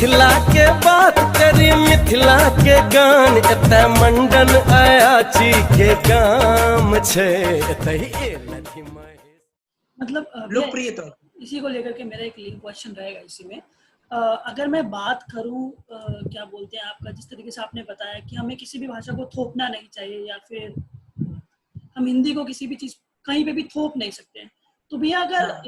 मिथिला के बात करी मिथिला के गान एते मंडन आयाची के काम छे एतही लठी में मतलब लोकप्रिय तो इसी को लेकर के मेरा एक लिंक क्वेश्चन रहेगा इसी में। अगर मैं बात करूं क्या बोलते हैं आपका, जिस तरीके से आपने बताया कि हमें किसी भी भाषा को थोपना नहीं चाहिए या फिर हम हिंदी को किसी भी चीज कहीं पे भी थोप नहीं सकते हैं, तो भैया अगर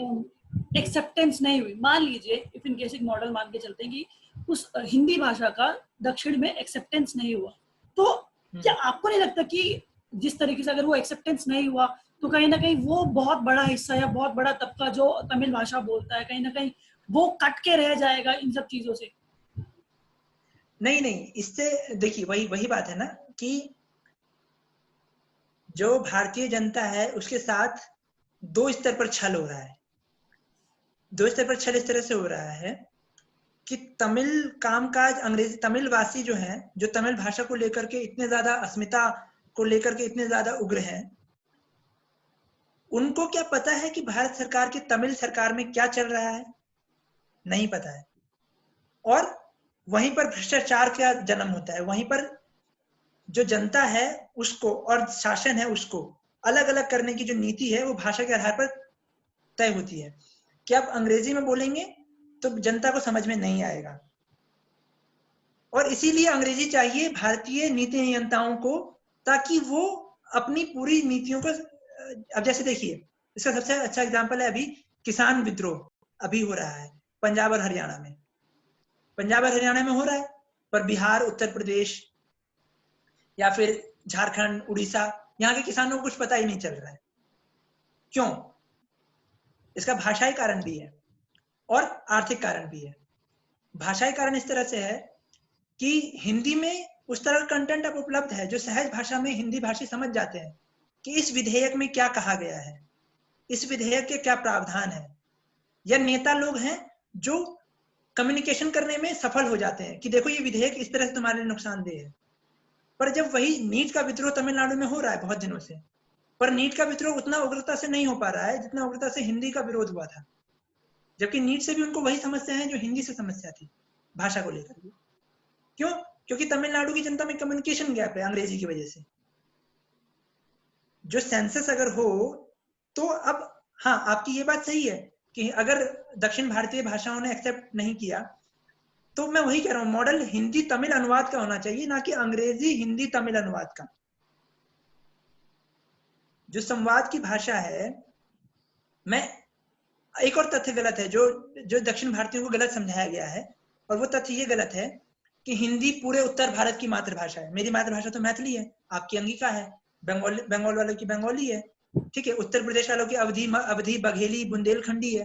एक्सेप्टेंस नहीं हुई, मान लीजिए इफ इन केस एक मॉडल मान के चलते हैं कि उस हिंदी भाषा का दक्षिण में एक्सेप्टेंस नहीं हुआ, तो क्या आपको नहीं लगता कि जिस तरीके से अगर वो एक्सेप्टेंस नहीं हुआ तो कहीं ना कहीं वो बहुत बड़ा हिस्सा या बहुत बड़ा तबका जो तमिल भाषा बोलता है, कहीं ना कहीं वो कट के रह जाएगा इन सब चीजों से? नहीं, इससे देखिए वही बात है ना कि जो भारतीय जनता है उसके साथ दो स्तर पर छल हो रहा है। दो स्तर पर छल इस तरह से हो रहा है कि तमिल कामकाज अंग्रेजी तमिलवासी जो हैं, जो तमिल भाषा को लेकर के इतने ज्यादा अस्मिता को लेकर के इतने ज्यादा उग्र हैं, उनको क्या पता है कि भारत सरकार की तमिल सरकार में क्या चल रहा है? नहीं पता है। और वहीं पर भ्रष्टाचार का जन्म होता है, वहीं पर जो जनता है उसको और शासन है उसको अलग अलग करने की जो नीति है वो भाषा के आधार पर तय होती है कि आप अंग्रेजी में बोलेंगे तो जनता को समझ में नहीं आएगा, और इसीलिए अंग्रेजी चाहिए भारतीय नीति नियंताओं को, ताकि वो अपनी पूरी नीतियों को, अब जैसे देखिए इसका सबसे अच्छा एग्जांपल है अभी किसान विद्रोह अभी हो रहा है पंजाब और हरियाणा में। पंजाब और हरियाणा में हो रहा है, पर बिहार, उत्तर प्रदेश या फिर झारखंड, उड़ीसा, यहाँ के किसानों को कुछ पता ही नहीं चल रहा है। क्यों? इसका भाषाई कारण भी है और आर्थिक कारण भी है। भाषाई कारण इस तरह से है कि हिंदी में उस तरह का कंटेंट अब उपलब्ध है जो सहज भाषा में हिंदी भाषी समझ जाते हैं कि इस विधेयक में क्या कहा गया है, इस विधेयक के क्या प्रावधान है। या नेता लोग हैं जो कम्युनिकेशन करने में सफल हो जाते हैं कि देखो ये विधेयक इस तरह से तुम्हारे लिए नुकसानदेह है। पर जब वही नीट का विद्रोह तमिलनाडु में हो रहा है बहुत दिनों से, पर नीट का विद्रोह उतना उग्रता से नहीं हो पा रहा है जितना उग्रता से हिंदी का विरोध हुआ था, जबकि नीट से भी उनको वही समस्या है जो हिंदी से समस्या थी भाषा को लेकर के। क्यों? क्योंकि तमिलनाडु की जनता में कम्युनिकेशन गैप है अंग्रेजी की वजह से। जो सेंसस अगर हो तो अब हाँ, आपकी ये बात सही है कि अगर दक्षिण भारतीय भाषाओं ने एक्सेप्ट नहीं किया तो मैं वही कह रहा हूं, मॉडल हिंदी तमिल अनुवाद का होना चाहिए, ना कि अंग्रेजी हिंदी तमिल अनुवाद का। जो संवाद की भाषा है, मैं एक और तथ्य गलत है जो दक्षिण भारतीयों को गलत समझाया गया है, और वो तथ्य ये गलत है कि हिंदी पूरे उत्तर भारत की मातृभाषा है। मेरी मातृभाषा तो मैथिली है, आपकी अंगिका है, बंगाल वालों की बंगाली है, ठीक है, उत्तर प्रदेश वालों की अवधी, बघेली, बुंदेलखंडी है।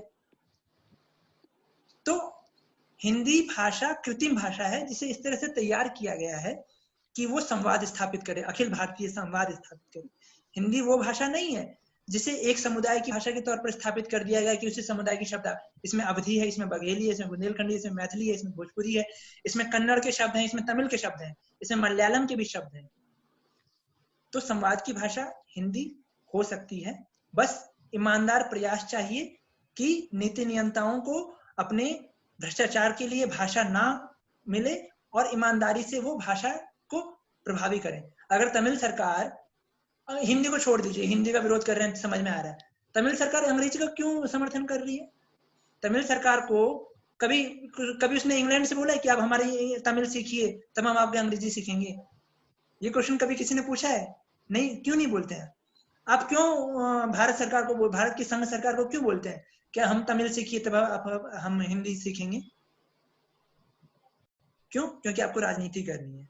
तो हिंदी भाषा कृत्रिम भाषा है जिसे इस तरह से तैयार किया गया है कि वो संवाद स्थापित करे, अखिल भारतीय संवाद स्थापित करे। हिंदी वो भाषा नहीं है जिसे एक समुदाय की भाषा के तौर पर स्थापित कर दिया गया कि उसी समुदाय की शब्द, इसमें अवधी है, इसमें बघेली है, इसमें बुंदेलखंडी है, इसमें मैथिली है, इसमें भोजपुरी है, इसमें कन्नड़ के शब्द हैं, इसमें तमिल के शब्द हैं, इसमें मलयालम के भी शब्द हैं। तो संवाद की भाषा हिंदी हो सकती है, बस ईमानदार प्रयास चाहिए कि नीति नियंताओं को अपने भ्रष्टाचार के लिए भाषा ना मिले और ईमानदारी से वो भाषा को प्रभावी करें। अगर तमिल सरकार, हिंदी को छोड़ दीजिए, हिंदी का विरोध कर रहे हैं समझ में आ रहा है, तमिल सरकार अंग्रेजी का क्यों समर्थन कर रही है? तमिल सरकार को कभी उसने इंग्लैंड से बोला है कि आप हमारी तमिल सीखिए तब हम आपके अंग्रेजी सीखेंगे? ये क्वेश्चन कभी किसी ने पूछा है? नहीं। क्यों नहीं बोलते हैं? आप क्यों भारत सरकार को, भारत की संघ सरकार को क्यों बोलते हैं क्या हम तमिल सीखिए तब हम हिंदी सीखेंगे? क्यों? क्योंकि आपको राजनीति करनी है।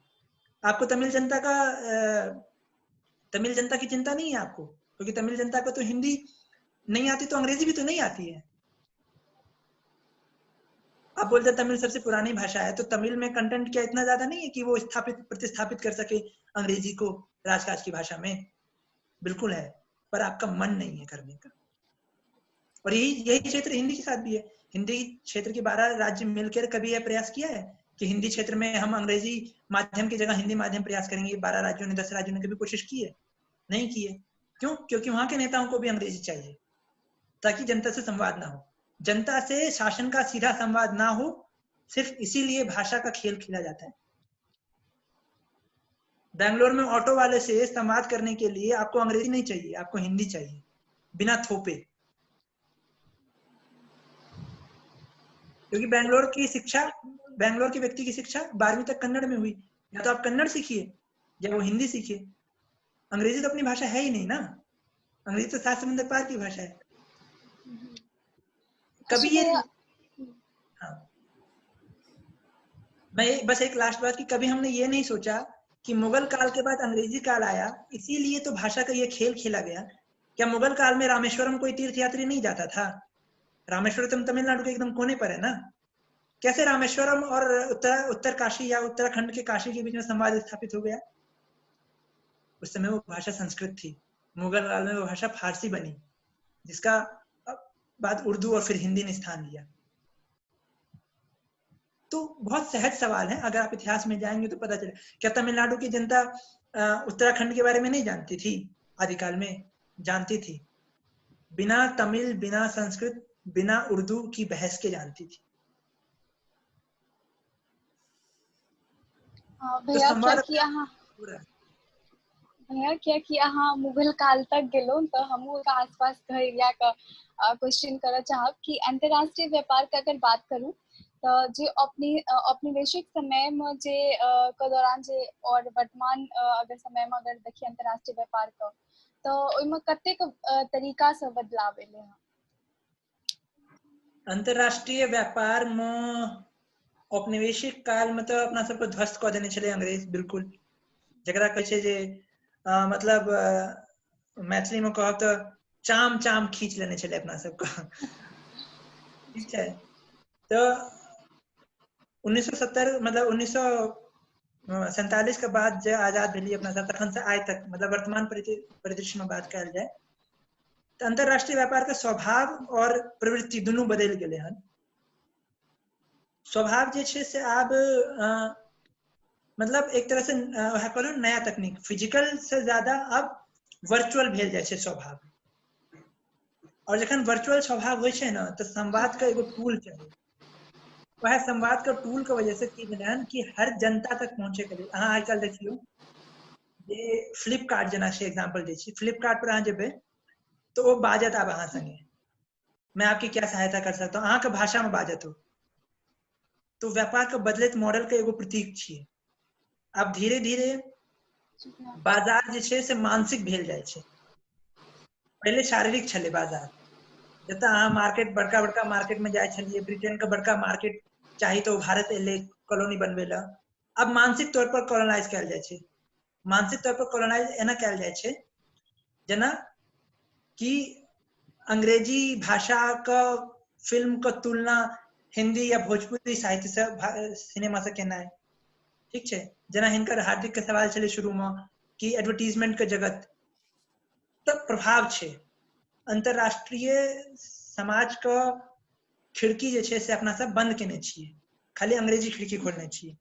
आपको तमिल जनता की चिंता नहीं है आपको, क्योंकि तमिल जनता को तो हिंदी नहीं आती तो अंग्रेजी भी तो नहीं आती है। आप बोलते हैं तमिल सबसे पुरानी भाषा है, तो तमिल में कंटेंट क्या इतना ज्यादा नहीं है कि वो प्रतिस्थापित कर सके अंग्रेजी को राजकाज की भाषा में? बिल्कुल है, पर आपका मन नहीं है करने का। और यही क्षेत्र हिंदी के साथ भी है। हिंदी क्षेत्र के 12 राज्य मिलकर कभी यह प्रयास किया है कि हिंदी क्षेत्र में हम अंग्रेजी माध्यम की जगह हिंदी माध्यम प्रयास करेंगे? 12 राज्यों ने, 10 राज्यों ने कभी कोशिश की है? नहीं की है। क्यों? क्योंकि वहां के नेताओं को भी अंग्रेजी चाहिए ताकि जनता से संवाद ना हो। जनता से शासन का सीधा संवाद ना हो सिर्फ इसीलिए भाषा का खेल खेला जाता है। बेंगलोर में ऑटो वाले से संवाद करने के लिए आपको अंग्रेजी नहीं चाहिए, आपको हिंदी चाहिए, बिना थोपे। क्योंकि बेंगलोर के व्यक्ति की शिक्षा 12वीं तक कन्नड़ में हुई। या तो आप कन्नड़ सीखिए या वो हिंदी सीखिए। अंग्रेजी तो अपनी भाषा है ही नहीं ना, अंग्रेजी तो 7 समुंदर पार की भाषा है। कभी ये हाँ, मैं बस एक लास्ट बात कि कभी हमने ये नहीं सोचा कि मुगल काल के बाद अंग्रेजी काल आया, इसीलिए तो भाषा का ये खेल खेला गया। क्या मुगल काल में रामेश्वरम कोई तीर्थयात्री नहीं जाता था? रामेश्वरम तमिलनाडु के एकदम कोने पर है ना। कैसे रामेश्वरम और उत्तर काशी या उत्तराखंड के काशी के बीच में संवाद स्थापित हो गया? उस समय वो भाषा संस्कृत थी, मुगल काल में वो भाषा फारसी बनी, जिसका बाद उर्दू और फिर हिंदी ने स्थान लिया। तो बहुत सहज सवाल है, अगर आप इतिहास में जाएंगे तो पता चले। क्या तमिलनाडु की जनता उत्तराखंड के बारे में नहीं जानती थी? आदिकाल में जानती थी। बिना तमिल, बिना संस्कृत, बिना उर्दू की बहस के जानती थी। भैया क्या कि अहाँ मुगल काल तक गेलो तो हमहू आसपास के एरिया का क्वेश्चन करना चाहब कि अंतरराष्ट्रीय व्यापार का अगर बात करूं तो जे औपनिवेशिक समय में जे के दौरान जे और वर्तमान अगर समय में अगर देखिए अंतरराष्ट्रीय व्यापार का तो ओइमे कतेक तरीका से बदलाव एले हैं? अंतरराष्ट्रीय व्यापार में औपनिवेशिक काल में तो अपना सबको ध्वस्त कर देने चले अंग्रेज, बिल्कुल। जरा कहे छे जे मतलब मैथिली में कहब तो चाम चाम खींच लेने चले अपना सबको। ठीक है। तो 1970 मतलब 1947 के बाद जो आजाद भेली अपना सब, तखन से आय तक मतलब वर्तमान परिदृश्य में बात कल जाए तो अंतरराष्ट्रीय व्यापार का स्वभाव और प्रवृत्ति दोनों बदल गए हैं। स्वभाव जे छे से आब मतलब एक तरह से वह कहलो नया तकनीक, फिजिकल से ज्यादा अब वर्चुअल भेल जाए छे स्वभाव। और जखन वर्चुअल स्वभाव होय छे ना तो संवाद का एगो टूल चाहिए। वह संवाद का टूल के वजह से की भेलन कि हर जनता तक पहुंचे के लिए अहाँ आजकल देखियो जे फ्लिपकार्ट जना से एग्जांपल दै छी। फ्लिपकार्ट पर अहाँ जेबे तो वो बाजत आब अहाँ संगे, मैं आपकी क्या सहायता कर सकता हूँ, अहाँ के भाषा में बाजत हो। तो व्यापार के बदलत मॉडल के एगो प्रतीक छियै। अब धीरे धीरे बाजार जे छे से मानसिक भेल जाय छे। पहले शारीरिक छले बाजार, जतऽ अहाँ मार्केट बड़का बड़का मार्केट में जाय छलिए, ब्रिटेन का बड़का मार्केट चाही तो भारत एले कॉलोनी बनबे ला। अब मानसिक तौर पर कॉलोनाइज कयल जाय छे। मानसिक तौर पर कॉलोनाइज एना कयल जाय छे जना कि अंग्रेजी भाषा का फिल्म का तुलना हिंदी या भोजपुरी साहित्य से सिनेमा से केना है। ठीक है। जना हिनकर हार्दिक के सवाल चले शुरू में कि एडवर्टीजमेंट के जगत तब प्रभाव छे। अंतरराष्ट्रीय समाज का खिड़की जे छे से अपना सब बंद केने छिए, खाली अंग्रेजी खिड़की खोलने छिए।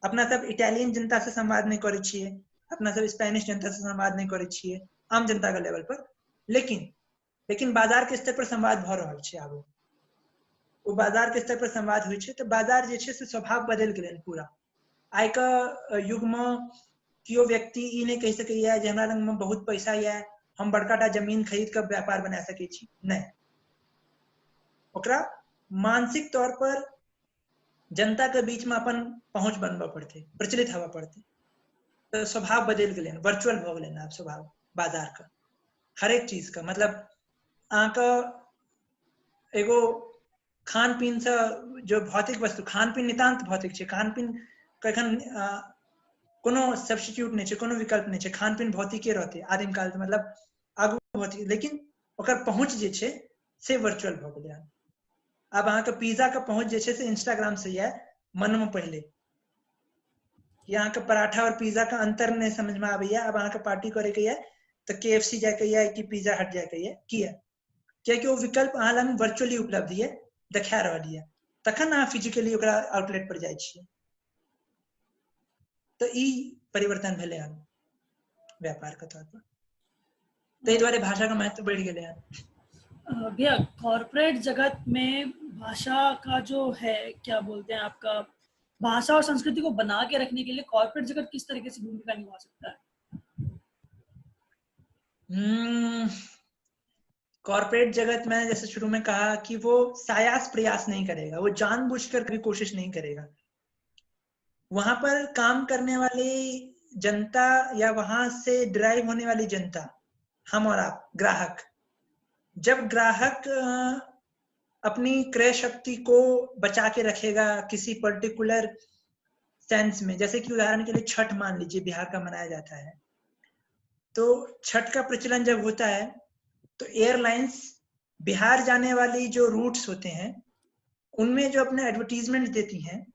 अपना सब इटालियन जनता से संवाद नहीं करे छिए, अपना सब स्पेनिश जनता से संवाद नहीं करे छिए, आम जनता के लेवल पर। लेकिन बाजार के स्तर पर संवाद भ रहल छे। आब वो बाजार के स्तर पर संवाद हुई छे तो बाजार जे छे से स्वभाव बदल गेलै पूरा। आइ का युग में कियो व्यक्ति ई नहीं कह सकैया जे हमरा लग में बहुत पैसा या हम बड़काटा जमीन खरीद कर व्यापार बना सकै छी। नहीं, ओकरा मानसिक तौर पर जनता के बीच में अपन पहुंच बनबा पड़ते, प्रचलित हवा पड़ते। तो स्वभाव बदल गेलै, वर्चुअल भ गेलै आब स्वभाव बाजार का हर एक चीज का। मतलब अहाँके एगो खान पीन से जो भौतिक वस्तु, खान पीन नितांत भौतिक छे। खान पीन कखन कोनो सब्स्टिट्यूट नहीं छे, कोनो विकल्प नहीं छे। खान पीन भौतिके रहते आदिम काल से, मतलब आगू भौतिक, लेकिन ओकर पहुंच जे छे से वर्चुअल भ गेलै। अब अहाँ के पिज्जा का पहुंच जे छे से इंस्टाग्राम से या मन में पहले कि अहाँ के पराठा और पिज्जा का अंतर नहीं समझ में आबैया। अब अहाँ के पार्टी करे के या तो KFC जाए के या कि पिज्जा हट जाए के या किया, कियाकि वो विकल्प अहाँ लग वर्चुअली उपलब्ध है, देखा रहल है। तखन अहाँ फिजिकली ओकरा आउटलेट पर जाय छियै। तो ई परिवर्तन भेले हन व्यापार के तौर पर। ताहि द्वारे भाषा का महत्व बढ़ गेले हन। भैया कॉर्पोरेट जगत में भाषा का जो है, क्या बोलते हैं आपका, भाषा और संस्कृति को बना के रखने के लिए कॉर्पोरेट जगत किस तरीके से भूमिका निभा सकता है? कॉर्पोरेट जगत में जैसे शुरू में कहा कि वो सायास प्रयास नहीं करेगा, वो जानबूझकर कभी कोशिश नहीं करेगा। वहां पर काम करने वाली जनता या वहां से ड्राइव होने वाली जनता, हम और आप ग्राहक, जब ग्राहक अपनी क्रय शक्ति को बचा के रखेगा किसी पर्टिकुलर सेंस में, जैसे कि उदाहरण के लिए छठ मान लीजिए बिहार का मनाया जाता है, तो छठ का प्रचलन जब होता है तो एयरलाइंस बिहार जाने वाली जो रूट्स होते हैं उनमें जो अपने एडवर्टीजमेंट देती हैं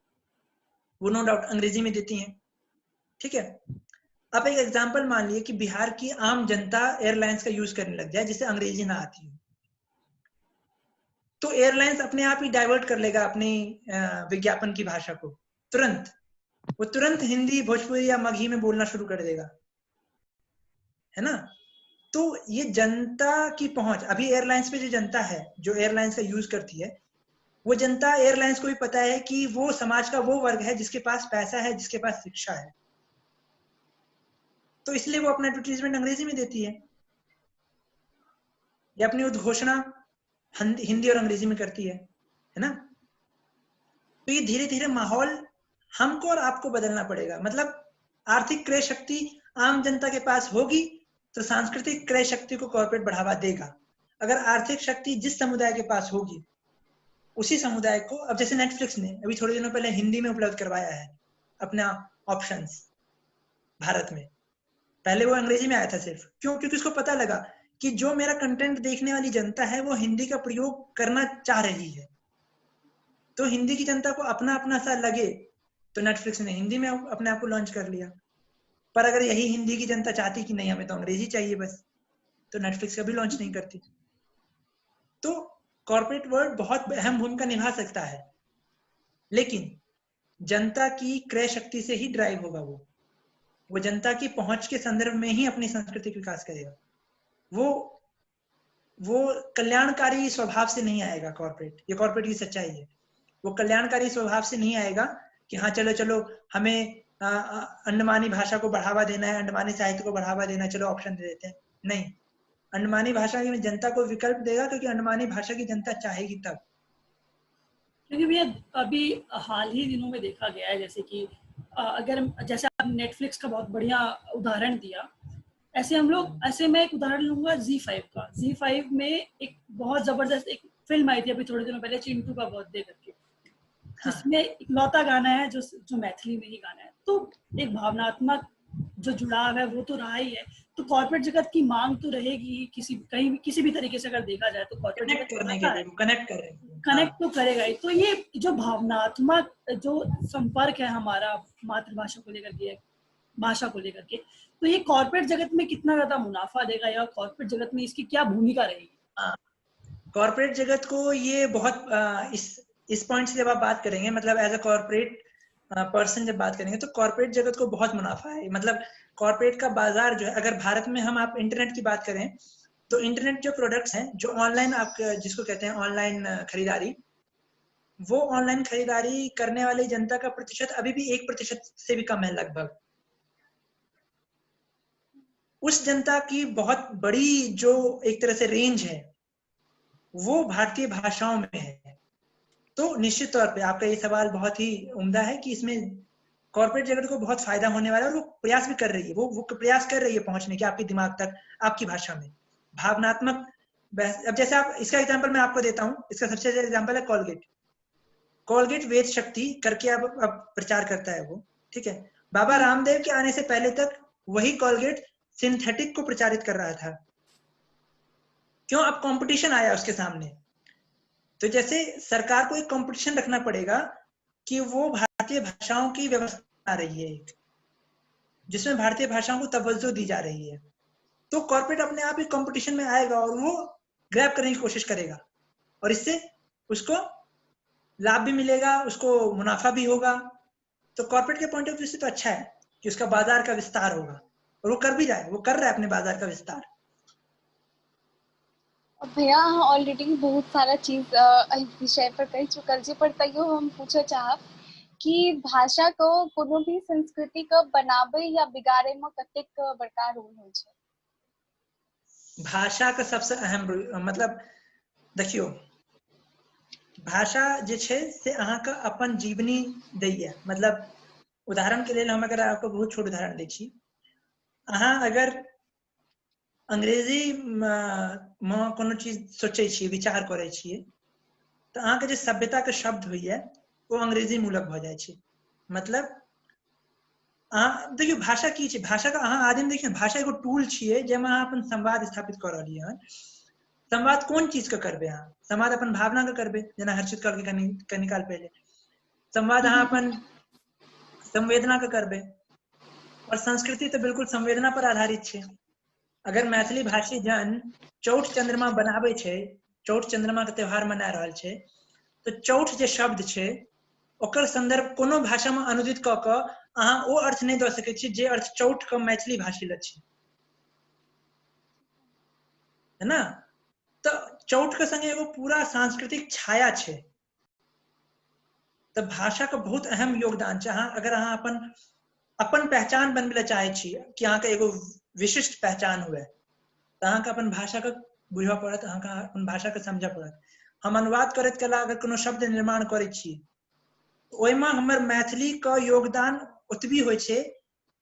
वो नो डाउट अंग्रेजी में देती हैं, ठीक है। अब एक एग्जांपल मान लिए कि बिहार की आम जनता एयरलाइंस का यूज करने लग जाए जिसे अंग्रेजी ना आती हो, तो एयरलाइंस अपने आप ही डाइवर्ट कर लेगा अपनी विज्ञापन की भाषा को, तुरंत वो तुरंत हिंदी, भोजपुरी या मगही में बोलना शुरू कर देगा, है ना। तो ये जनता की पहुंच, अभी एयरलाइंस पे जो जनता है जो एयरलाइंस का यूज करती है, वो जनता एयरलाइंस को भी पता है कि वो समाज का वो वर्ग है जिसके पास पैसा है, जिसके पास शिक्षा है, तो इसलिए वो अपना एडवर्टीजमेंट अंग्रेजी में देती है या अपनी उद्घोषणा हिंदी और अंग्रेजी में करती है ना। तो ये धीरे धीरे माहौल हमको और आपको बदलना पड़ेगा। मतलब आर्थिक क्रय शक्ति आम जनता के पास होगी तो सांस्कृतिक क्रय शक्ति को कॉर्पोरेट बढ़ावा देगा। अगर आर्थिक शक्ति जिस समुदाय के पास होगी उसी समुदाय को, अब जैसे नेटफ्लिक्स ने अभी थोड़े दिनों पहले हिंदी में उपलब्ध करवाया है अपना ऑप्शंस भारत में, पहले वो अंग्रेजी में आया था सिर्फ, क्यों? क्योंकि उसको पता लगा कि जो मेरा कंटेंट देखने वाली जनता है वो हिंदी का प्रयोग करना चाह रही है, तो हिंदी की जनता को अपना अपना सा लगे तो नेटफ्लिक्स ने हिंदी में अपने आप को लॉन्च कर लिया। पर अगर यही हिंदी की जनता चाहती कि नहीं हमें तो अंग्रेजी चाहिए बस, तो नेटफ्लिक्स कभी लॉन्च नहीं करती। तो कॉर्पोरेट वर्ल्ड बहुत अहम भूमिका निभा सकता है, लेकिन जनता की क्रय शक्ति से ही ड्राइव होगा। वो जनता की पहुंच के संदर्भ में ही अपनी सांस्कृतिक विकास करेगा। वो कल्याणकारी स्वभाव से नहीं आएगा कॉर्पोरेट, ये कॉर्पोरेट की सच्चाई है। वो कल्याणकारी स्वभाव से नहीं आएगा कि हाँ चलो चलो हमें अंडमानी भाषा को बढ़ावा देना है, अंडमानी साहित्य को बढ़ावा देना है, चलो ऑप्शन दे देते हैं। नहीं, अंडमानी भाषा की जनता को विकल्प देगा क्योंकि अंडमानी भाषा की जनता चाहेगी तब। क्योंकि भैया अभी हाल ही दिनों में देखा गया है, जैसे कि अगर जैसे आप नेटफ्लिक्स का बहुत बढ़िया उदाहरण दिया, ऐसे मैं एक उदाहरण लूंगा Z5 का। Z5 में एक बहुत जबरदस्त एक फिल्म आई थी अभी थोड़े दिनों पहले, चिंटू का बर्थडे करके, जिसमें इकलौता गाना है जो मैथिली में ही गाना है। तो एक भावनात्मक जो जुड़ाव है वो तो रहा ही है। तो कॉर्पोरेट जगत की मांग तो रहेगी किसी भी तरीके से अगर देखा जाए तो कॉर्पोरेट जगत कनेक्ट तो करेगा ही। तो ये जो भावनात्मक जो संपर्क है हमारा मातृभाषा को लेकर के, भाषा को लेकर के, तो ये कॉर्पोरेट जगत में कितना ज्यादा मुनाफा देगा या कॉर्पोरेट जगत में इसकी क्या भूमिका रहेगी? कॉर्पोरेट जगत को ये बहुत इस पॉइंट से जब आप बात करेंगे, मतलब एज अ कॉर्पोरेट पर्सन जब बात करेंगे, तो कॉर्पोरेट जगत को बहुत मुनाफा है। मतलब कॉर्पोरेट का बाजार जो है, अगर भारत में हम आप इंटरनेट की बात करें तो इंटरनेट जो प्रोडक्ट्स हैं, जो ऑनलाइन आप जिसको कहते हैं ऑनलाइन खरीदारी, वो ऑनलाइन खरीदारी करने वाली जनता का प्रतिशत अभी भी 1% से भी कम है लगभग। उस जनता की बहुत बड़ी जो एक तरह से रेंज है वो भारतीय भाषाओं में है। तो निश्चित तौर पे आपका ये सवाल बहुत ही उम्दा है कि इसमें कॉर्पोरेट जगत को बहुत फायदा होने वाला है, और वो प्रयास भी कर रही है, वो प्रयास कर रही है पहुंचने के आपके दिमाग तक, आपकी भाषा में भावनात्मक। अब जैसे आप इसका एग्जांपल मैं आपको देता हूँ, इसका सबसे अच्छा एग्जांपल है कोलगेट वेद शक्ति करके अब प्रचार करता है वो, ठीक है। बाबा रामदेव के आने से पहले तक वही कोलगेट सिंथेटिक को प्रचारित कर रहा था। क्यों? अब कंपटीशन आया उसके सामने, तो जैसे सरकार को एक कंपटीशन रखना पड़ेगा कि वो भारतीय भाषाओं की व्यवस्था आ रही है जिसमें भारतीय भाषाओं को तवज्जो दी जा रही है, तो कॉर्पोरेट अपने आप ही कंपटीशन में आएगा और वो ग्रैब करने की कोशिश करेगा, और इससे उसको लाभ भी मिलेगा, उसको मुनाफा भी होगा। तो कॉर्पोरेट के पॉइंट ऑफ व्यू से तो अच्छा है कि उसका बाजार का विस्तार होगा, और वो कर भी रहा है, वो कर रहा है अपने बाजार का विस्तार। भैया अहाँ ऑलरेडी बहुत सारा चीज एहि विषय पर कहि चुकल छी, पर तैयो हम पूछय चाहब कि भाषा को कोनो भी संस्कृति के बनाबै या बिगाड़ै में कतेक बड़का रोल होइ छै? भाषा का सबसे अहम मतलब देखियो, भाषा जे छै से अहाँके अपन जीवनी दैया। मतलब उदाहरण के लेल हम अगर आपको बहुत छोट उदाहरण दै छी, अहाँ अगर अंग्रेजी में कोनो चीज सोचै छियै, विचार करै छियै, तऽ अहाँके जे सभ्यता के शब्द होइया वो अंग्रेजी मूलक भऽ जाइ छै। मतलब अहाँ देखियो भाषा की छै, भाषा का अहाँ आदमी देखियो, भाषा एगो टूल छियै जाहिमे अहाँ अपन संवाद स्थापित कऽ रहलियै हन। संवाद कोन चीज के करबै अहाँ? संवाद अपन भावना के करबै, जेना हर्षित कहलकै कनि काल पहले। संवाद अहाँ अपन संवेदना के करबै, और संस्कृति तो बिल्कुल संवेदना पर आधारित छै। अगर मैथिली भाषी जन चौठ चंद्रमा बनाबै छै, चौठ चंद्रमा के त्योहार मना रहल छै, तो चौठ जे शब्द छै ओकर संदर्भ कोनो भाषा में अनुदित कऽ कऽ अहाँ ओ अर्थ नहीं दऽ सकै छी जे अर्थ चौठ के मैथिली भाषी लग छै, है ना? तो चौठ के संगे एगो पूरा सांस्कृतिक छाया छै। तो भाषा का बहुत अहम योगदान छै। अगर अहाँ अपन पहचान बनबै लए चाहै छी कि अहाँके एगो विशिष्ट पहचान हुए, तऽ अहाँके अपन भाषा के बुझऽ पड़त, अहाँके अपन भाषा के समझऽ पड़त। हम अनुवाद करैत कला अगर कोनो शब्द निर्माण करै छी, ओहिमे हमर मैथिली के योगदान ओतबी होइ छै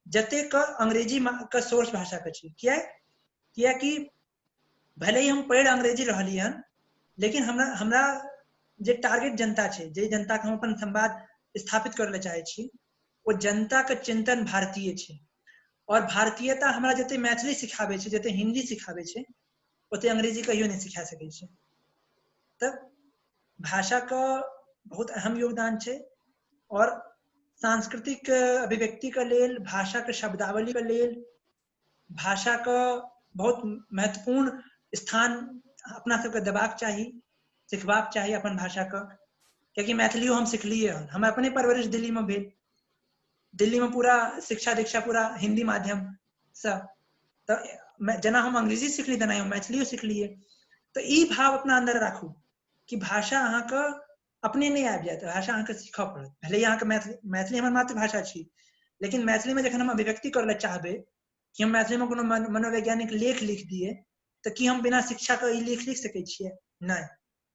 जतेक अंग्रेजी के सोर्स भाषा के छै। कियाकि भले ही हम पढ़ि अंग्रेजी रहलियै हन, लेकिन हमरा जे टारगेट जनता छै, जे जनता के हम अपन संवाद स्थापित करय लए चाहै छी, वो जनता के चिंतन भारतीय छै। और भारतीयता हमरा जते मैथिली सिखाबै छै, जते हिंदी सिखाबै छै, ओते अंग्रेजी कहियो नहीं सिखा सकै छै। तब भाषा का बहुत अहम योगदान छै। और सांस्कृतिक अभिव्यक्ति के लेल, भाषा के शब्दावली के लेल भाषा का बहुत महत्वपूर्ण स्थान अपना सबके देबाक चाही, सिखबाक चाही अपन भाषा का। क्योंकि मैथिलियो हम सिखलिए हन, हम अपने परवरिश दिल्ली में भेल, दिल्ली में पूरा शिक्षा दीक्षा पूरा हिंदी माध्यम से, तो जेना हम अंग्रेजी सिखली तेना हम मैथिलियो सिखलिए। तो ई भाव अपना अंदर राखू कि भाषा अहाँके अपने नहीं आबि जायत, भाषा अहाँके सीखऽ पड़त। भले ही अहाँके मैथिली हमर मातृभाषा छी, लेकिन मैथिली में जखन हम अभिव्यक्ति करय लए चाहबै कि हम मैथिली में कोनो मनोवैज्ञानिक लेख लिख दिए, तो कि हम बिना शिक्षा के ई लेख लिख सकै छियै? नहीं,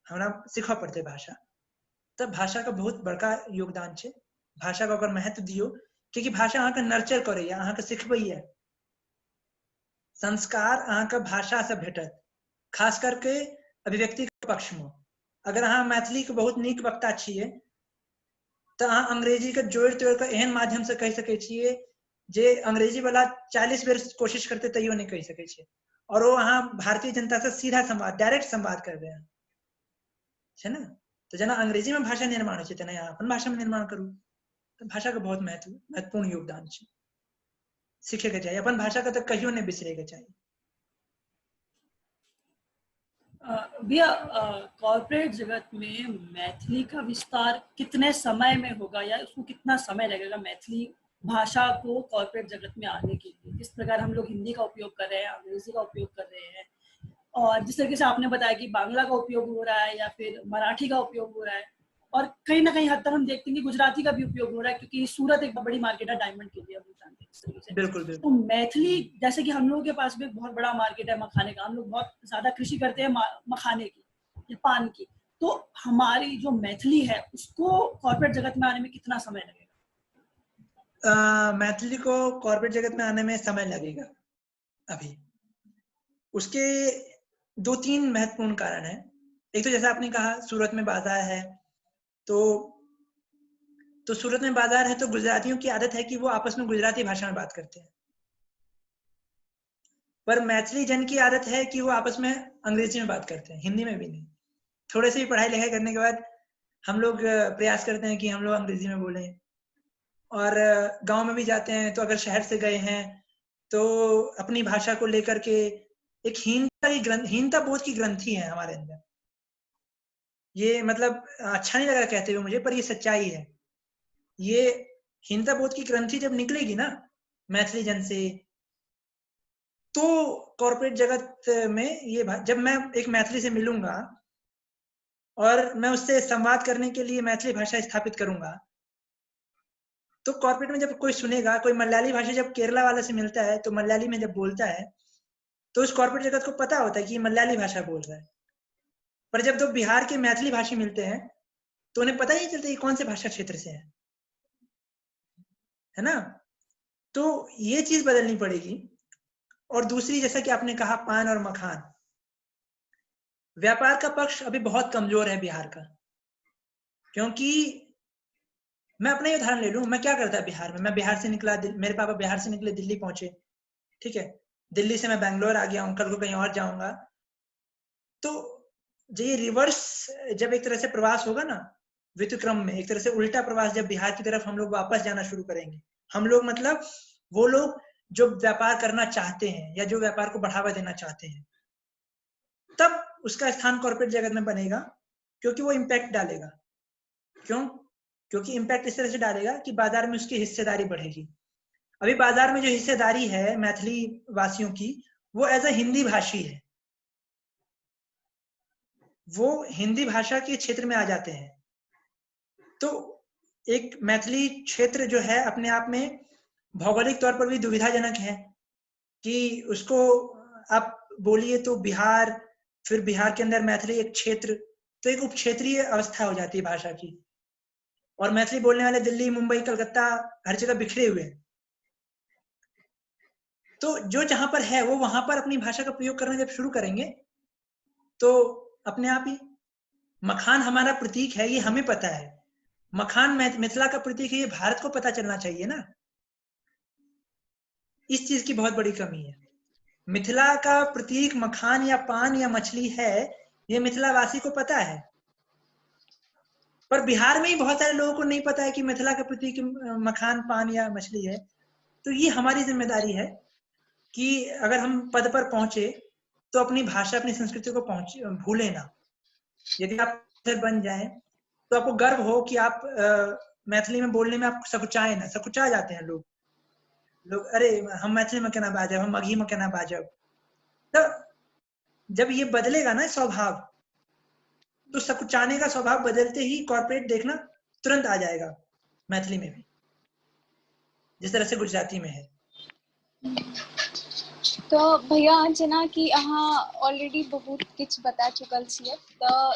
हमरा सीखऽ पड़तै भाषा। तब भाषा का बहुत बड़का योगदान छै। भाषा का ओकर महत्व दियौ, क्योंकि भाषा अहाँके नर्चर करैया, अहाँके सिखबैया। संस्कार अहाँके भाषा से भेटत, खास करके अभिव्यक्ति के पक्ष में। अगर अहाँ मैथिली के बहुत नीक वक्ता छियै, तो अहाँ अंग्रेजी के जोड़ि तोड़ि कऽ एहन माध्यम से कहि सकै छियै जे अंग्रेजी वाला 40 बेर कोशिश करते तैयो नहीं कहि सकै छै। और वो अहाँ भारतीय जनता से सीधा संवाद, डायरेक्ट संवाद करबै छै ना। तो जेना अंग्रेजी में भाषा निर्माण होइ छै, तेना यहाँ अपन भाषा में निर्माण करू। तो भाषा का बहुत महत्वपूर्ण योगदान छै, सीखे के चाहिए। अपन भाषा का तो कहियो नहीं बिसरे के चाहिए। भैया कॉर्पोरेट जगत में मैथिली का विस्तार कितने समय में होगा, या उसको कितना समय लगेगा मैथिली भाषा को कॉर्पोरेट जगत में आने के लिए? किस प्रकार हम लोग हिंदी का उपयोग कर रहे हैं, अंग्रेजी का उपयोग कर रहे हैं, और जिस तरीके से आपने बताया कि बांग्ला का उपयोग हो रहा है या फिर मराठी का उपयोग हो रहा है, और कहीं ना कहीं हद तक हम देखते हैं कि गुजराती का भी उपयोग हो रहा है, क्योंकि सूरत एक बड़ी मार्केट है डायमंड के लिए, हम लोग जानते हैं इस तरीके से। बिल्कुल तो बिल्कुल। मैथिली, जैसे कि हम लोगों के पास भी एक बहुत बड़ा मार्केट है मखाने का, हम लोग बहुत ज्यादा कृषि करते हैं मखाने की या पान की, तो हमारी जो मैथिली है उसको कॉर्पोरेट जगत में आने में कितना समय लगेगा? मैथिली को कॉर्पोरेट जगत में आने में समय लगेगा। अभी उसके 2-3 महत्वपूर्ण कारण है। एक तो जैसा आपने कहा सूरत में बाजार है, तो सूरत में बाजार है तो गुजरातियों की आदत है कि वो आपस में गुजराती भाषा में बात करते हैं। पर मैथिली जन की आदत है कि वो आपस में अंग्रेजी में बात करते हैं, हिंदी में भी नहीं। थोड़े से ही पढ़ाई लिखाई करने के बाद हम लोग प्रयास करते हैं कि हम लोग अंग्रेजी में बोलें। और गांव में भी जाते हैं तो अगर शहर से गए हैं तो अपनी भाषा को लेकर के एक हीनता बोध की ग्रंथि है हमारे अंदर। ये मतलब अच्छा नहीं लगा कहते हुए मुझे, पर ये सच्चाई है। ये हीनता बोध की ग्रंथि जब निकलेगी ना मैथिली जन से, तो कॉर्पोरेट जगत में ये जब मैं एक मैथिली से मिलूंगा और मैं उससे संवाद करने के लिए मैथिली भाषा स्थापित करूंगा, तो कॉर्पोरेट में जब कोई सुनेगा, कोई मलयाली भाषा जब केरला वाले से मिलता है तो मलयाली में जब बोलता है तो उस कॉर्पोरेट जगत को पता होता है कि ये मलयाली भाषा बोल रहा है। पर जब दो बिहार के मैथिली भाषी मिलते हैं तो उन्हें पता ही नहीं चलता ये कौन से भाषा क्षेत्र से है ना। तो ये चीज बदलनी पड़ेगी। और दूसरी, जैसा कि आपने कहा पान और मखान, व्यापार का पक्ष अभी बहुत कमजोर है बिहार का। क्योंकि मैं अपना ही उदाहरण ले लूं, मैं क्या करता बिहार में, मैं बिहार से निकला, मेरे पापा बिहार से निकले, दिल्ली पहुंचे, ठीक है, दिल्ली से मैं बैंगलोर आ गया हूं, कल को कहीं और जाऊंगा। तो ये रिवर्स जब एक तरह से प्रवास होगा ना, विक्रम में एक तरह से उल्टा प्रवास, जब बिहार की तरफ हम लोग वापस जाना शुरू करेंगे, हम लोग मतलब वो लोग जो व्यापार करना चाहते हैं या जो व्यापार को बढ़ावा देना चाहते हैं, तब उसका स्थान कॉर्पोरेट जगत में बनेगा। क्योंकि वो इम्पैक्ट डालेगा। क्योंकि इम्पैक्ट इस तरह से डालेगा कि बाजार में उसकी हिस्सेदारी बढ़ेगी। अभी बाजार में जो हिस्सेदारी है मैथिली वासियों की, वो एज अ हिंदी भाषी है, वो हिंदी भाषा के क्षेत्र में आ जाते हैं। तो एक मैथिली क्षेत्र जो है अपने आप में भौगोलिक तौर पर भी दुविधाजनक है कि उसको आप बोलिए तो बिहार, फिर बिहार के अंदर मैथिली एक क्षेत्र, तो एक उप क्षेत्रीय अवस्था हो जाती है भाषा की। और मैथिली बोलने वाले दिल्ली, मुंबई, कलकत्ता हर जगह बिखरे हुए हैं। तो जो जहां पर है वो वहां पर अपनी भाषा का प्रयोग करना जब शुरू करेंगे तो अपने आप ही मखान हमारा प्रतीक है, ये हमें पता है। मखान मिथिला का प्रतीक है, ये भारत को पता चलना चाहिए ना। इस चीज की बहुत बड़ी कमी है। मिथिला का प्रतीक मखान या पान या मछली है, ये मिथिलावासी को पता है। पर बिहार में ही बहुत सारे लोगों को नहीं पता है कि मिथिला का प्रतीक मखान, पान या मछली है। तो ये हमारी जिम्मेदारी है कि अगर हम पद पर पहुंचे तो अपनी भाषा, अपनी संस्कृति को भूले ना। यदि आप बन जाए तो आपको गर्व हो कि आप मैथिली में बोलने में आप सकुचाए ना, सकुचा जाते हैं लोग अरे हम मैथिली में केना बाजब, हम मगही में केना बाजब। तो जब ये बदलेगा ना स्वभाव, तो सकुचाने का स्वभाव बदलते ही कॉर्पोरेट देखना तुरंत आ जाएगा मैथिली में भी, जिस तरह से गुजराती में है। तो भैया जेना कि अहाँ ऑलरेडी बहुत किछ बता चुकल छियै, तो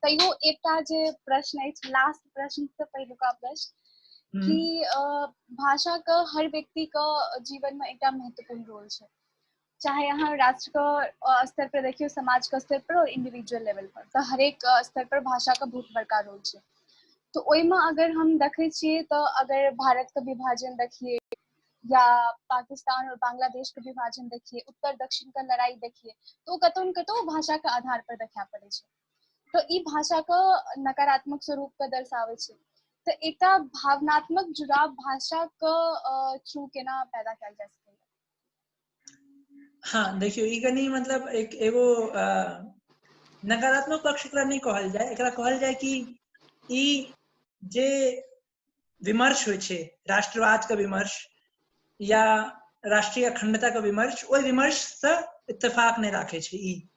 तैयो एकटा जे प्रश्न अछि, लास्ट प्रश्न से पहिलुका प्रश्न कि भाषा का हर व्यक्ति का जीवन में एकटा महत्वपूर्ण रोल है, चाहे अहाँ राष्ट्र का स्तर पर देखियो, समाज का स्तर पर और इंडिविजुअल लेवल पर, तो हरेक स्तर पर भाषा का बहुत बड़का रोल है। तो ओइमे अगर हम देखे छियै तो अगर भारत का विभाजन देखिए या पाकिस्तान और बांग्लादेश के विभाजन देखिए, उत्तर दक्षिण का लड़ाई देखिए, तो कतौ न कतौ भाषा के आधार पर देखा पड़े छै। तो ई भाषा का नकारात्मक स्वरूप का दर्शावे छै। तो एकटा भावनात्मक जुड़ाव भाषा का थ्रू केना पैदा कयल जा सकै? हाँ देखियो, ई कनी मतलब एगो नकारात्मक पक्ष एकरा नहीं कहल जाए, एकरा कहल जाए कि ई जे विमर्श होय छै, राष्ट्रवाद का विमर्श या राष्ट्रीय अखंडता का विमर्श, ओहि विमर्श से इत्तेफाक नहीं राखे छै। ई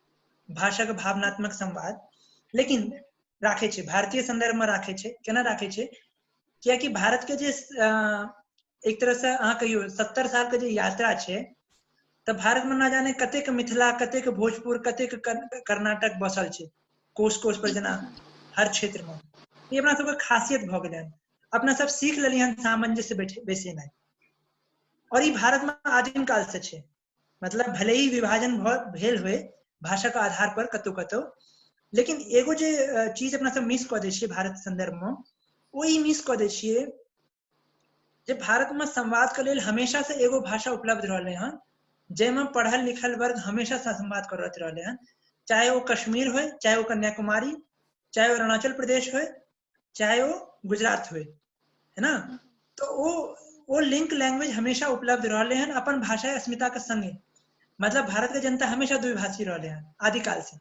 भाषा का भावनात्मक संवाद लेकिन राखे छै, भारतीय संदर्भ में राखे छै। केना राखे छै? कियाकि भारत के जे एक तरह से अहाँ कहियो 70 साल के जे यात्रा छै, तो भारत में ना जाने कतेक मिथिला, कतेक भोजपुर, कतेक कर्नाटक बसल छै, कोश कोश पर, जेना हर क्षेत्र में। ये अपना सबके खासियत भ गेलै। अपना सब सीख लेली हन सामंजस्य बेसेनाइ। और ये भारत में आदिम काल से छै। मतलब भले ही विभाजन भेल हुए भाषा का आधार पर कतौ कतौ, लेकिन एगो जे चीज अपना सब मिस क दै छियै भारत संदर्भ में, वो ई मिस क दै छियै जे भारत में संवाद के लेल हमेशा से एगो भाषा उपलब्ध रहले हन, जेमे पढ़ल लिखल वर्ग हमेशा से संवाद करत रहले हन। चाहे वो कश्मीर हो, चाहे वो कन्याकुमारी, चाहे वो अरुणाचल प्रदेश हो, चाहे वो गुजरात हो, है ना। तो वो लिंक लैंग्वेज हमेशा उपलब्ध रहले हन अपन भाषा अस्मिता के संगे। मतलब भारत के जनता हमेशा द्विभाषी रहले हन आदिकाल से।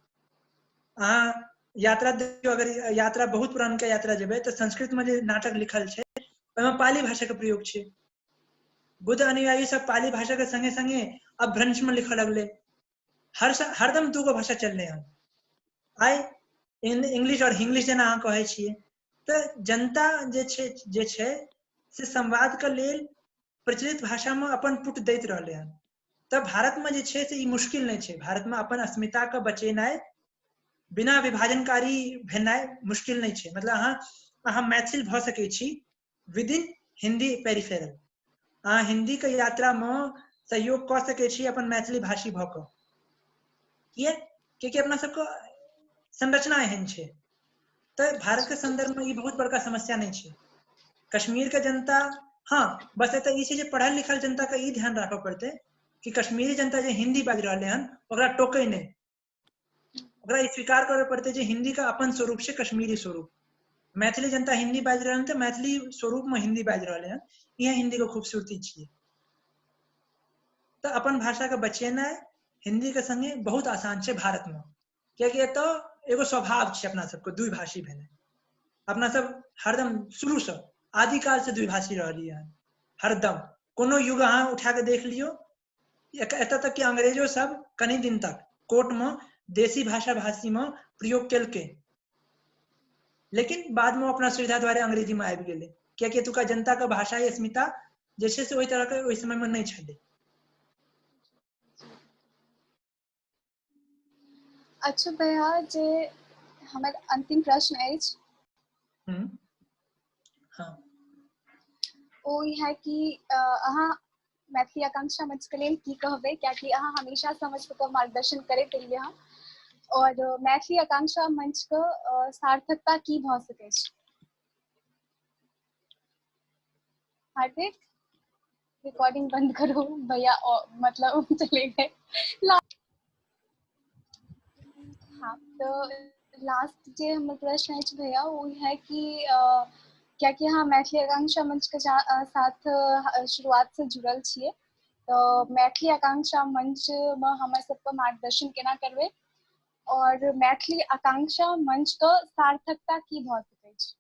अहाँ यात्रा देखियो, अगर यात्रा बहुत पुरान के यात्रा जेबे तो संस्कृत में जे नाटक लिखल छै, ओहिमे पाली भाषा के प्रयोग छै। बुद्ध अनुयायी सब पाली भाषा के संगे संगे अपभ्रंश में लिखा लगले, हरदम दूगो भाषा चल रहे हैं। आइ इंग्लिश और हिंग्लिश जेना अहाँ कहै छियै, तऽ जनता जे छै से संवाद के लेल प्रचलित भाषा में अपन पुट दैत रहले हन। तऽ भारत में जे छै से ई मुश्किल नहीं छै, भारत में अपन अस्मिता के बचेनाइ बिना विभाजनकारी भेनाइ मुश्किल नहीं छै। मतलब अहाँ मैथिल भऽ सकै छी विदिन हिंदी पेरिफेरल, अहाँ हिंदी के यात्रा में सहयोग कऽ सकै छी अपन मैथिली भाषी भऽ कऽ। कियाकि अपना सबके संरचना एहन छै। तऽ भारत के संदर्भ में ई बहुत बड़का समस्या नहीं छै। कश्मीर के जनता, हाँ बस एतऽ ई छै जे पढ़ल लिखल जनता के ई ध्यान राखऽ पड़तै कि कश्मीरी जनता जे हिंदी बाजि रहले हन ओकरा टोकै नहीं, ओकरा ई स्वीकार करऽ पड़तै जे हिंदी का अपन स्वरूप छै, कश्मीरी स्वरूप। मैथिली जनता हिंदी बाजि रहल हन तऽ मैथिली स्वरूप में हिंदी बाजि रहले हन, इहे हिंदी के खूबसूरती छियै। तऽ अपन भाषा के बचेनाइ हिंदी के संगे बहुत आसान छै भारत में, कियाकि एतऽ एगो स्वभाव छै अपना सबके द्विभाषी भेनाइ। अपना सब हरदम शुरू से आदिकाल से द्विभाषी रहलियै हन, हरदम। कोनो युग अहाँ उठा के देख लियो, एतऽ तक कि अंग्रेजो सब कनी दिन तक कोर्ट में देशी भाषा भाषी में प्रयोग केलकै, लेकिन बाद में अपना सुविधा द्वारे अंग्रेजी में आबि गेलै, कियाकि एतुका जनता के भाषाई अस्मिता जे छै से ओहि तरह के ओहि समय में नहीं छलै। अच्छा भैया, जे हमर अंतिम प्रश्न अछि हाँ, ओ ई है कि अहाँ मैथिली आकांक्षा मंच के लेल की कहबै, कियाकि अहाँ हमेशा समझ के मार्गदर्शन करैत एलियै हँ, और मैथिली आकांक्षा मंच के सार्थकता की भऽ सकै छै? हार्दिक, रिकॉर्डिंग बंद करो भैया, मतलब चले गए। हाँ, तो लास्ट जे हमर प्रश्न अछि भैया वो है कि क्या कि हाँ मैथिली आकांक्षा मंच के साथ शुरुआत से जुड़ल छियै, तो मैथिली आकांक्षा मंच में हमर सबके मार्गदर्शन केना करबै, और मैथिली आकांक्षा मंच के सार्थकता की भऽ सकै छै?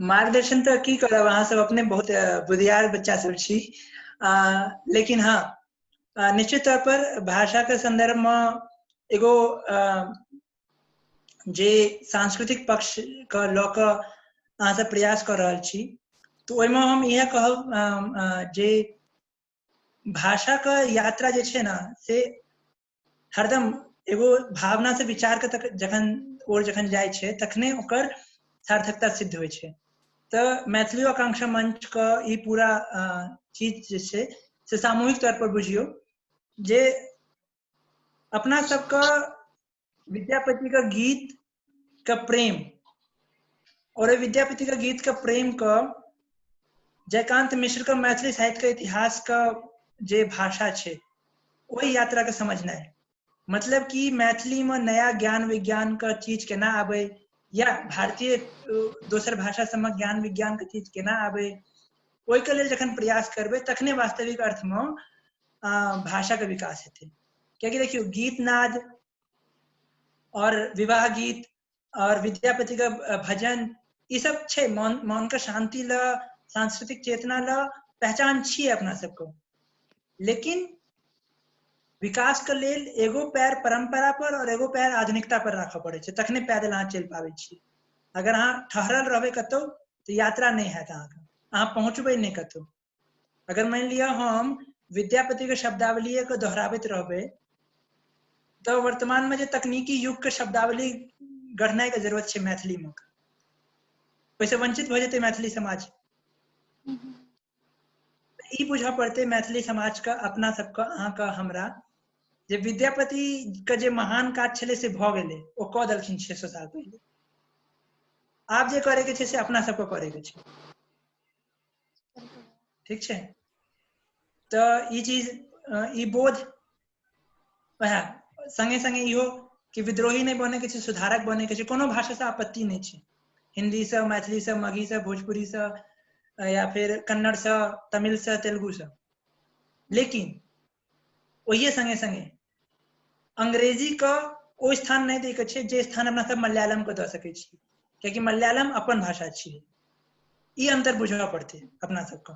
मार्गदर्शन तो की करब, अहाँ सब अपने बहुत बुधियार बच्चा सब छी। लेकिन हाँ, निश्चित तौर पर भाषा के संदर्भ में एगो जे सांस्कृतिक पक्ष के लऽ कऽ अहाँ सब प्रयास कर रहल छी, तो ओहिमे हम इएह कहब जे भाषा के यात्रा जे छै ना से हरदम एगो भावना से विचार के तक जखन जाइ छै तखने ओकर सार्थकता सिद्ध होइ छै। तऽ मैथिली आकांक्षा मंच के ई पूरा चीज जे छै से सामूहिक तौर पर बुझियौ जे अपना सबके विद्यापति के गीत का प्रेम और विद्यापति का गीत का प्रेम का जयकांत मिश्र का मैथिली साहित्य के इतिहास का जे भाषा छै वही यात्रा के समझना है। मतलब कि मैथिली में नया ज्ञान विज्ञान का चीज केना आबे, या भारतीय दोसर भाषा सब में ज्ञान विज्ञान के चीज केना आबे, ओहि के लेल जखन प्रयास करबै तखने वास्तविक अर्थ में भाषा के विकास हेतै। कियाकि देखियो गीत नाद और विवाह गीत और विद्यापति का भजन ई सब छै मन के शांति ल, सांस्कृतिक चेतना ल पहचान छियै अपना सबको, लेकिन विकास के लेल एगो पैर परंपरा पर और एगो पैर आधुनिकता पर राखऽ पड़े छै, तखने पैदल अहाँ चलि पाबै छी। अगर अहाँ ठहरल रहबै कतौ तो यात्रा नहीं हैत, अहाँ पहुँचबै नहीं कतौ। अगर मान लिया हम विद्यापति के शब्दावली के दोहराबैत रहबै तो वर्तमान में जे तकनीकी युग के शब्दावली गढ़नाइ के जरूरत छै मैथिली में, ओहिसे वंचित भऽ जेतै मैथिली समाज। ई बुझऽ पड़तै मैथिली समाज का, अपना सबका, अहाँका, हमरा, जे विद्यापति के जे महान काज छलै से भऽ गेलै, ओ कऽ देलखिन 600 साल पहिले। आब जे करे के छै से अपना सबके करे के छै, ठीक छै? तऽ ई चीज, ई बोध वएह संगे संगे इहो कि विद्रोही नहीं बने के छै, सुधारक बने के छै। कोनो भाषा से आपत्ति नहीं छै, हिंदी से, मैथिली से, मगही से, भोजपुरी से, या फिर कन्नड़ से, तमिल से, तेलुगु से, लेकिन ओहिए संगे संगे अंग्रेजी का ओ स्थान नहीं दै के छै जे स्थान अपना सब मलयालम को दऽ सकै छी, कियाकि मलयालम अपन भाषा छियै। ई अंतर बुझबा पड़ते अपना सबके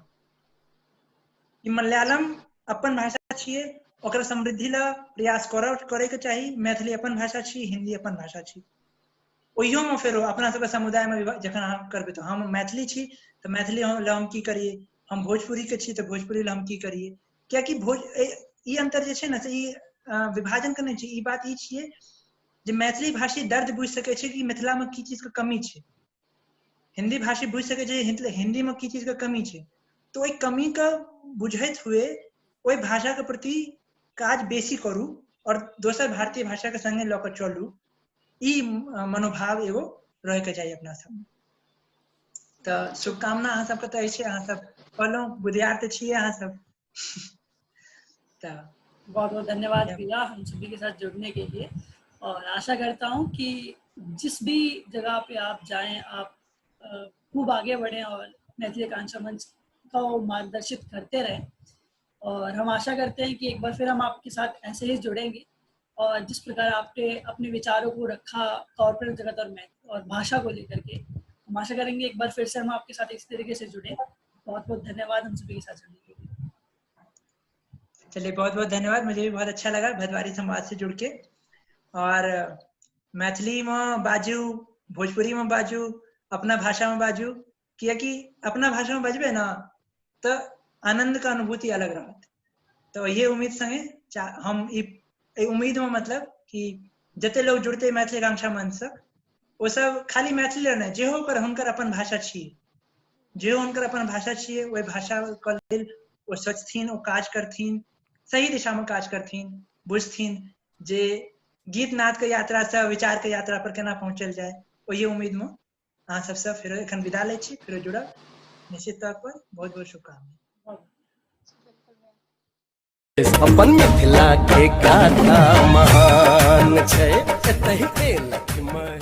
कि मलयालम अपन भाषा छिए, ओकर समृद्धि ला प्रयास करे के चाही। मैथिली अपन भाषा छी, हिंदी अपन भाषा छी। ओहियो में फेरो अपना सबके समुदाय में जखन अहाँ करबै तो हम मैथिली छी तो मैथिली ला हम की करिए, हम भोजपुरी के छी तो भोजपुरी ला हम की करिए। कियाकि ई अंतर जे छै ने से ई विभाजन करने छै। ई बात ई छिए जे मैथिली भाषी दर्द बुझ सकै छै कि मिथिला में की चीज के कमी छै, हिंदी भाषी बुझ सकै छै हिंदी में की चीज के कमी छै। तो ओहि कमी के बुझैत हुए ओहि भाषा के प्रति काज बेसी करू और दोसर भारतीय भाषा के संगे लऽ कऽ चलू। ई मनोभाव एगो रहे के चाहिए अपना सब। तो शुभकामना अहाँ सबके तऽ अछि। अहाँ सब कहलहुँ विद्यार्थी छियै अहाँ सब। तो बहुत बहुत धन्यवाद भैया हम सभी के साथ जुड़ने के लिए, और आशा करता हूँ कि जिस भी जगह पे आप जाएं आप खूब आगे बढ़ें और मैथिली आकांक्षा मंच का मार्गदर्शित करते रहें। और हम आशा करते हैं कि एक बार फिर हम आपके साथ ऐसे ही जुड़ेंगे, और जिस प्रकार आपने अपने विचारों को रखा कॉर्पोरेट जगत और भाषा को लेकर के, हम आशा करेंगे एक बार फिर से हम आपके साथ इस तरीके से जुड़े। बहुत बहुत धन्यवाद हम सभी के साथ जुड़ने के लिए। चलिए बहुत बहुत धन्यवाद। मुझे भी बहुत अच्छा लगा भदवारी संवाद से जुड़ के। और मैथिली में बाजू, भोजपुरी में बाजू, अपना भाषा में बाजू, कियाकि अपना भाषा में बजबे ना तो आनंद का अनुभूति अलग रहत। तो ये उम्मीद संगे हम ई उम्मीद में मतलब कि जते लोग जुड़ते मैथिली आकांक्षा मंच से वो सब खाली मैथिली नहीं, जेहो पर हुनकर अपन भाषा छिए, जेहो हुनकर अपन भाषा छिए वही भाषा के लेल वो सोचथिन, वो काज करथिन, सही दिशा में काज करथिन, बुझथिन जे गीत नाद के यात्रा से विचार के यात्रा पर केना पहुंचल जाए। वही उम्मीद में अहाँ सबसे फिर एखन विदा लै छी, फिर जुड़ब निश्चित तौर पर। बहुत बहुत शुभकामना। अपन मिथिला के गाथा महान छै, एतहि के लक्ष्मण